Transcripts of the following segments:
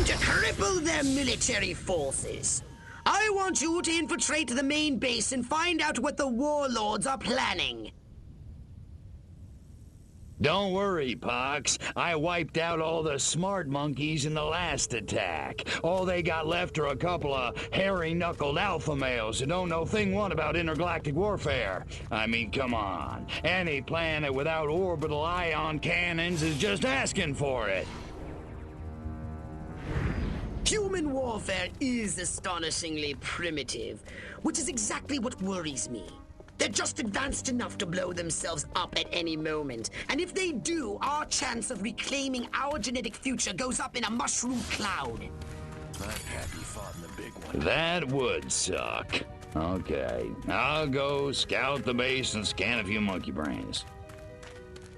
to cripple their military forces. I want you to infiltrate the main base and find out what the warlords are planning. Don't worry, Pox. I wiped out all the smart monkeys in the last attack. All they got left are a couple of hairy-knuckled alpha males who don't know thing one about intergalactic warfare. I mean, come on. Any planet without orbital ion cannons is just asking for it. Human warfare is astonishingly primitive, which is exactly what worries me. They're just advanced enough to blow themselves up at any moment. And if they do, our chance of reclaiming our genetic future goes up in a mushroom cloud. I'm happy fought in the big one. That would suck. Okay, I'll go scout the base and scan a few monkey brains.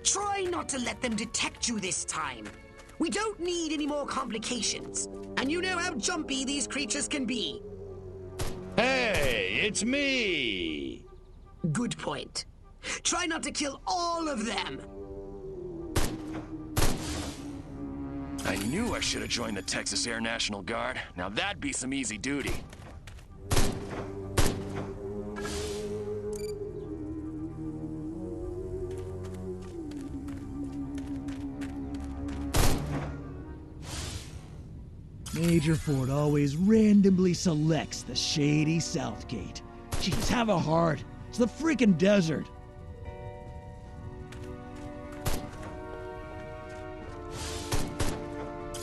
Try not to let them detect you this time. We don't need any more complications. And you know how jumpy these creatures can be. Hey, it's me! Good point. Try not to kill all of them. I knew I should have joined the Texas Air National Guard. Now that'd be some easy duty. Major Ford always randomly selects the shady South Gate. Jeez, have a heart. It's the freaking desert.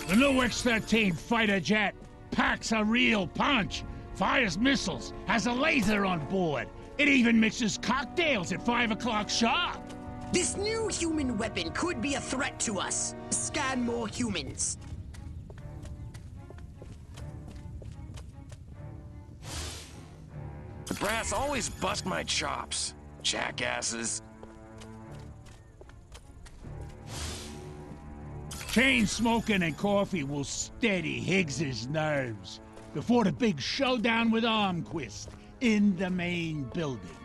The new X-13 fighter jet packs a real punch, fires missiles, has a laser on board. It even mixes cocktails at 5 o'clock sharp. This new human weapon could be a threat to us. Scan more humans. The brass always bust my chops. Jackasses. Chain smoking and coffee will steady Higgs's nerves before the big showdown with Armquist in the main building.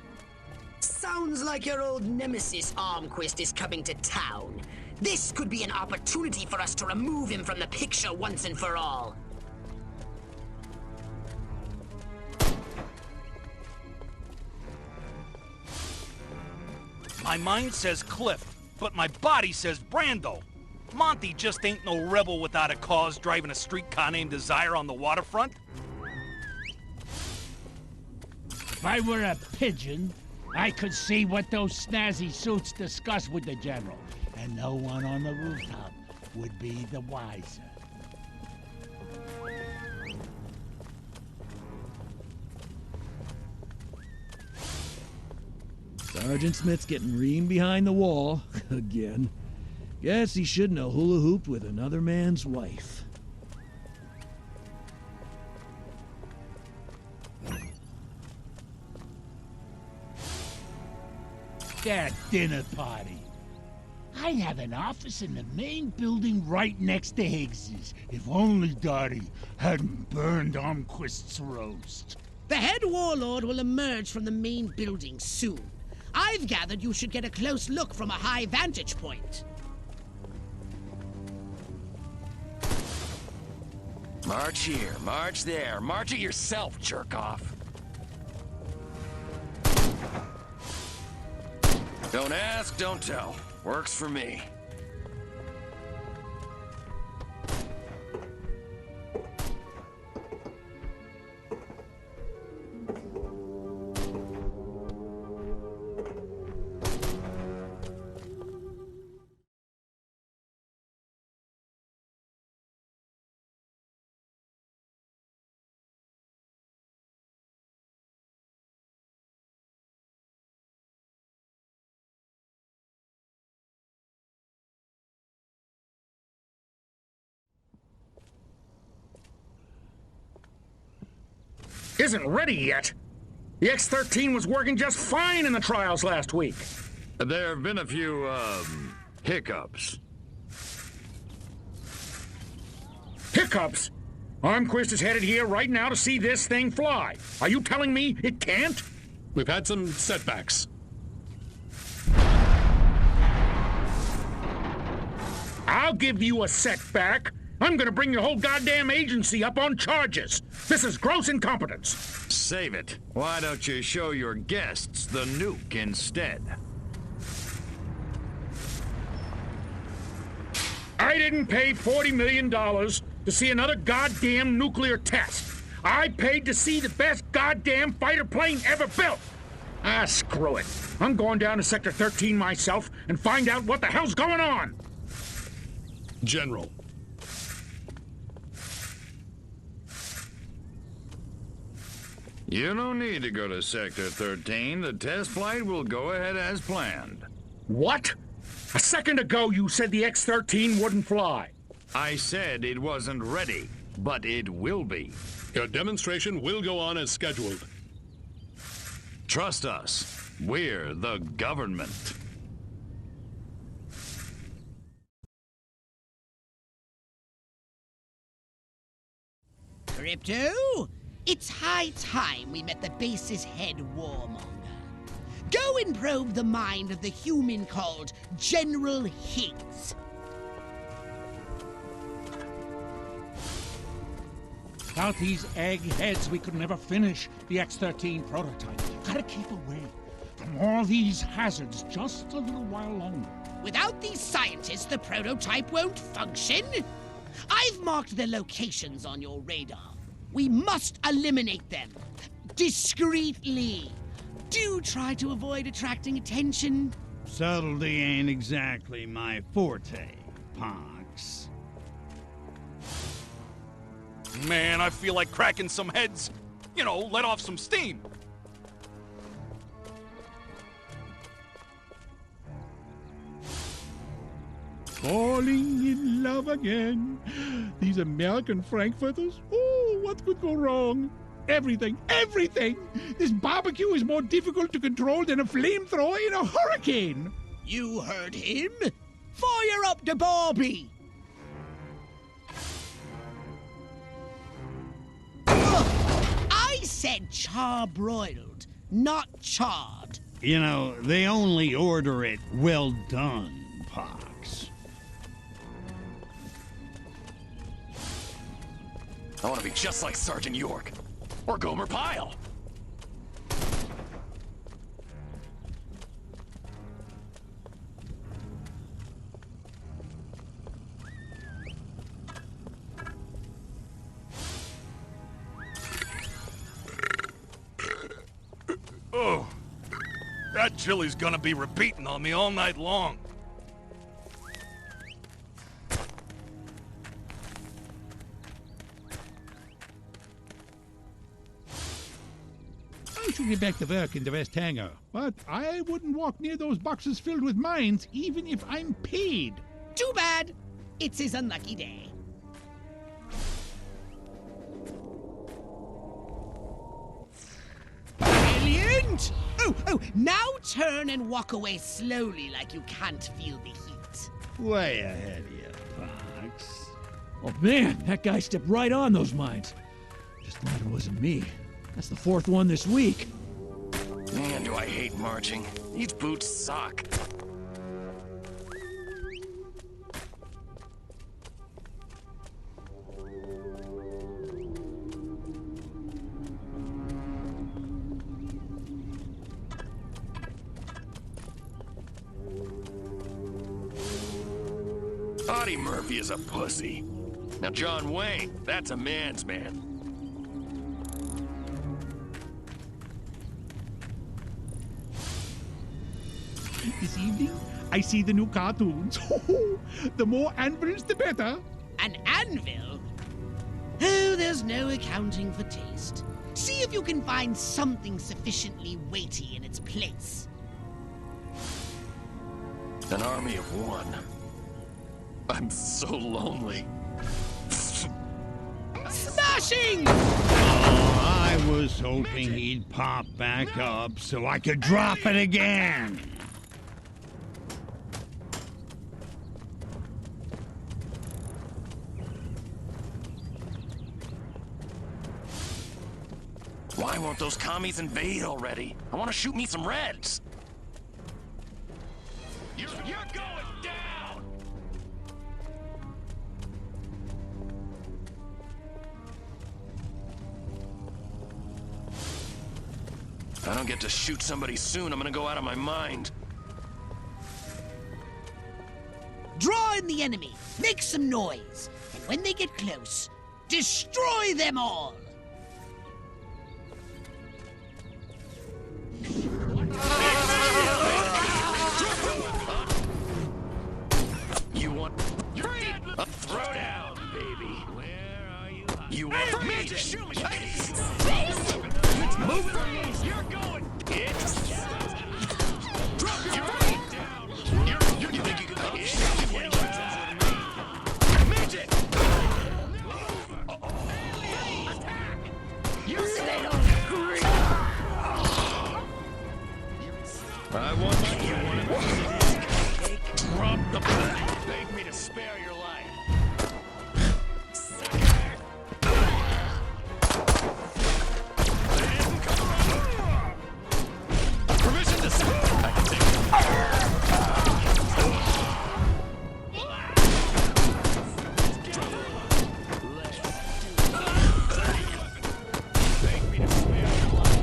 Sounds like your old nemesis Armquist is coming to town. This could be an opportunity for us to remove him from the picture once and for all. My mind says Cliff, but my body says Brando. Monty just ain't no rebel without a cause driving a streetcar named Desire on the waterfront. If I were a pigeon, I could see what those snazzy suits discuss with the general, and no one on the rooftop would be the wiser. Sergeant Smith's getting reamed behind the wall, again. Guess he shouldn't have hula hooped with another man's wife. That dinner party. I'd have an office in the main building right next to Higgs's, if only Dottie hadn't burned Armquist's roast. The head warlord will emerge from the main building soon. I've gathered you should get a close look from a high vantage point. March here, march there, march it yourself, jerk-off. Don't ask, don't tell. Works for me. Isn't ready yet. The X-13 was working just fine in the trials last week. There have been a few, hiccups. Hiccups? Armquist is headed here right now to see this thing fly. Are you telling me it can't? We've had some setbacks. I'll give you a setback. I'm gonna bring your whole goddamn agency up on charges. This is gross incompetence. Save it. Why don't you show your guests the nuke instead? I didn't pay $40 million to see another goddamn nuclear test. I paid to see the best goddamn fighter plane ever built. Ah, screw it. I'm going down to Sector 13 myself and find out what the hell's going on. General. You don't need to go to Sector 13. The test flight will go ahead as planned. What? A second ago you said the X-13 wouldn't fly. I said it wasn't ready, but it will be. Your demonstration will go on as scheduled. Trust us. We're the government. Crypto, it's high time we met the base's head warmonger. Go and probe the mind of the human called General Higgs. Without these eggheads, we could never finish the X-13 prototype. Gotta keep away from all these hazards just a little while longer. Without these scientists, the prototype won't function. I've marked the locations on your radar. We must eliminate them. Discreetly. Do try to avoid attracting attention. Subtlety ain't exactly my forte, Pox. Man, I feel like cracking some heads. You know, let off some steam. Falling in love again. These American Frankfurters? Oh, what could go wrong? Everything, everything! This barbecue is more difficult to control than a flamethrower in a hurricane! You heard him. Fire up the Barbie! I said charbroiled, not charred. You know, they only order it well done, Pox. I want to be just like Sergeant York. Or Gomer Pyle. Oh, that chili's gonna be repeating on me all night long. I should get back to work in the West Hangar, but I wouldn't walk near those boxes filled with mines even if I'm paid. Too bad. It's his unlucky day. Brilliant! Oh, now turn and walk away slowly like you can't feel the heat. Way ahead of you, Pox. Oh man, that guy stepped right on those mines. Just glad it wasn't me. That's the fourth one this week. Man, do I hate marching. These boots suck. Audie Murphy is a pussy. Now John Wayne, that's a man's man. This evening, I see the new cartoons. The more anvils, the better. An anvil? Oh, there's no accounting for taste. See if you can find something sufficiently weighty in its place. An army of one. I'm so lonely. Smashing! Oh, I was hoping he'd pop back up so I could drop it again. Why won't those commies invade already? I want to shoot me some Reds. You're going down! If I don't get to shoot somebody soon, I'm gonna go out of my mind. Draw in the enemy, make some noise, and when they get close, destroy them all! You want... throw down, baby. Where are you? You want me to shoot me? Move it on. You're going. It's... Drop your feet down. You think you can shoot me when you're with me? Midget! Attack! You little creep! I want my... You want to piece of this cake? Drop the... Beg me to spare your life. Permission to say I can take Beg me to spare your life.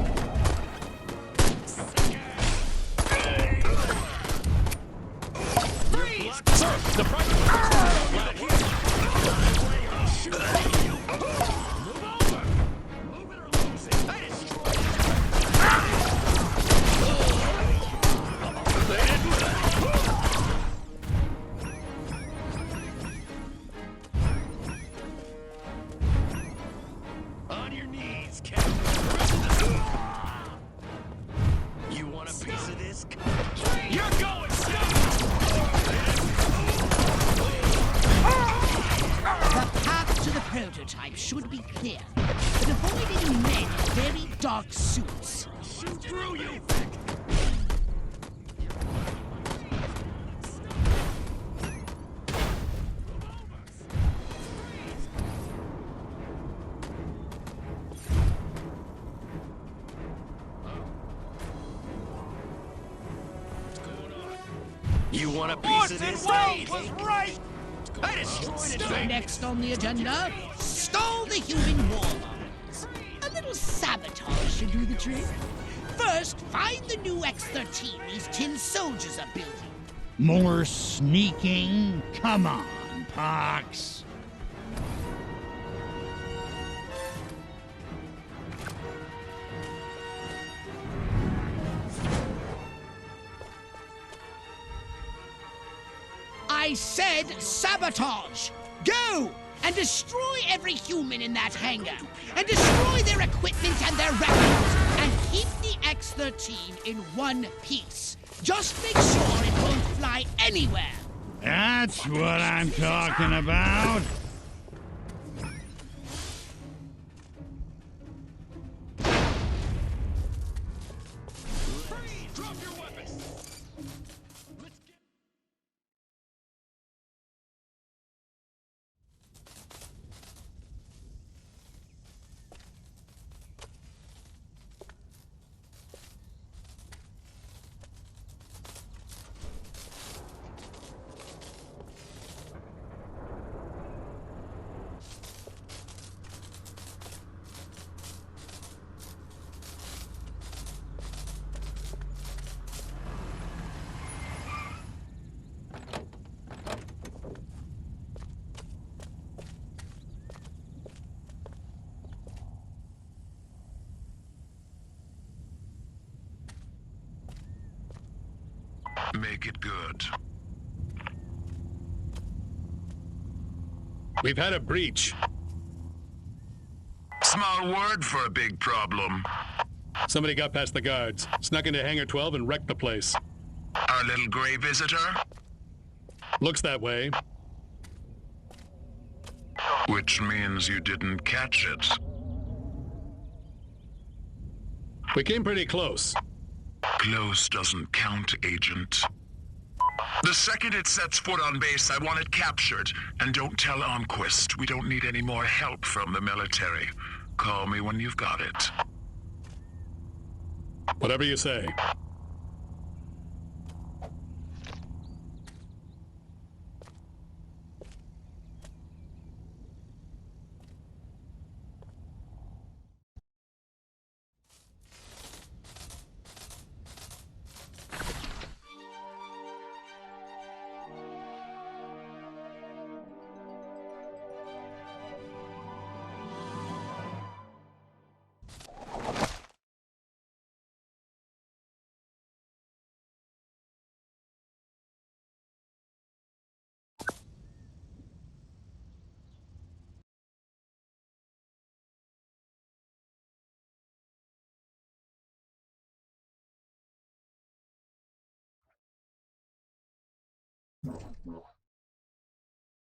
Freeze! Sir, the price on your knees, Captain. You want a piece of this? You're going, The path to the prototype should be clear, but avoid any men in very dark suits. shoot through you! You want a piece of this? Wells was right! I destroyed it! Next on the agenda, stall the human war lines. A little sabotage should do the trick. First, find the new X-13 these tin soldiers are building. More sneaking? Come on, Pox. I said sabotage! Go! And destroy every human in that hangar! And destroy their equipment and their weapons! And keep the X-13 in one piece! Just make sure it won't fly anywhere! That's what I'm talking about. Drop your weapons! Make it good. We've had a breach. Small word for a big problem. Somebody got past the guards, snuck into Hangar 12 and wrecked the place. Our little gray visitor? Looks that way. Which means you didn't catch it. We came pretty close. Close doesn't count, Agent. The second it sets foot on base, I want it captured. And don't tell Armquist. We don't need any more help from the military. Call me when you've got it. Whatever you say.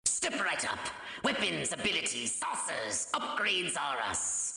Step right up. Weapons, abilities, saucers, upgrades are us.